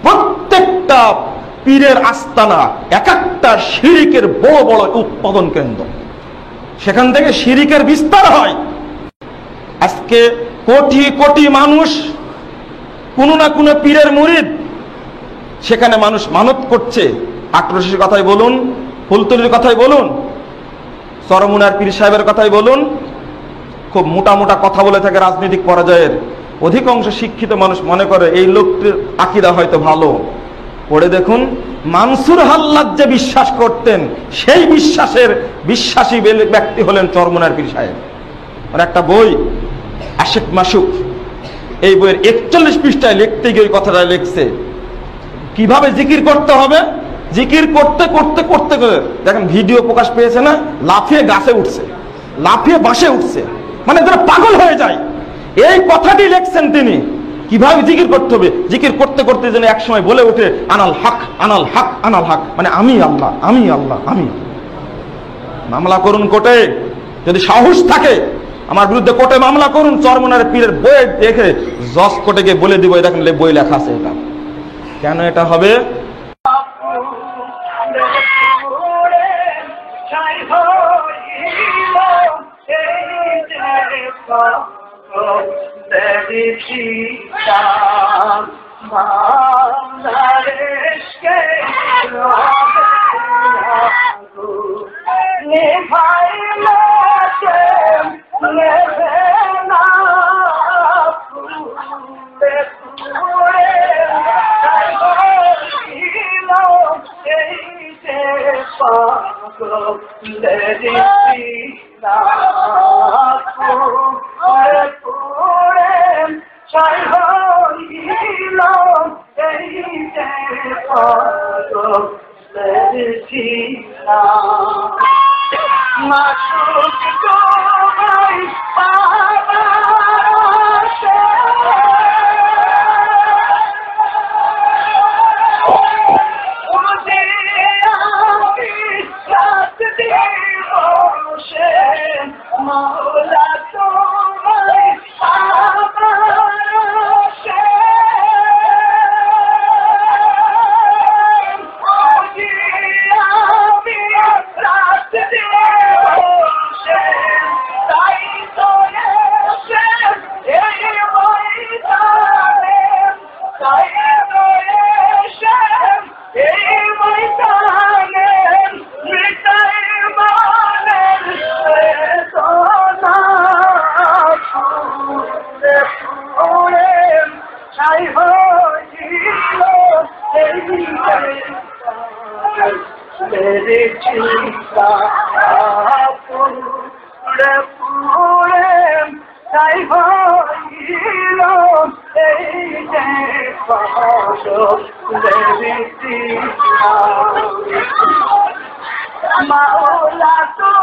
প্রত্যেকটা পীরের আস্তানা এক একটা শিরিকের বড় বড় উৎপাদন কেন্দ্র, সেখান থেকে শিরিকের বিস্তার হয়। আজকে কোটি কোটি মানুষ কোনো না কোনো পীরের মুরিদ, সেখানে মানুষ মানত করছে। আক্রোশের কথাই বলুন, ফুলতলির কথাই বলুন, চরমুনার পীর সাহেবের কথাই বলুন, খুব মোটা মোটা কথা বলে থাকে রাজনৈতিক পরাজয়ের। অধিকাংশ শিক্ষিত মানুষ মনে করে এই লোকটির আকীদা হয়তো ভালো। পড়ে দেখুন, মানসুর হাল্লাদ যে বিশ্বাস করতেন সেই বিশ্বাসের বিশ্বাসী ব্যক্তি হলেন চরমুনার পীর সাহেব। আর একটা বই আশিক মাসুক, এই বইয়ের 41 পৃষ্ঠায় লিখতে গিয়ে কথাটা লিখছে কিভাবে জিকির করতে হবে। জিকির করতে করতে করতে করে দেখেন ভিডিও প্রকাশ পেয়েছে না, লাফিয়ে গাছে উঠছে, লাফিয়ে বাসে উঠছে, মানে যারা পাগল হয়ে যায়। এই কথাটি লিখছেন তিনি, কিভাবে জিকির করতে হবে। জিকির করতে করতে যেন এক সময় বলে ওঠে আনাল হক আনাল হক আনাল হক, মানে আমি আল্লাহ আমি আল্লাহ আমি। মামলা করুন কোর্টে, যদি সাহস থাকে আমার বিরুদ্ধে কোর্টে মামলা করুন। চরমুনার পীরের বই দেখে জজ কোর্টে গিয়ে বলে দিব দেখেন বই লেখা আছে এটা। কেন এটা হবে? Maula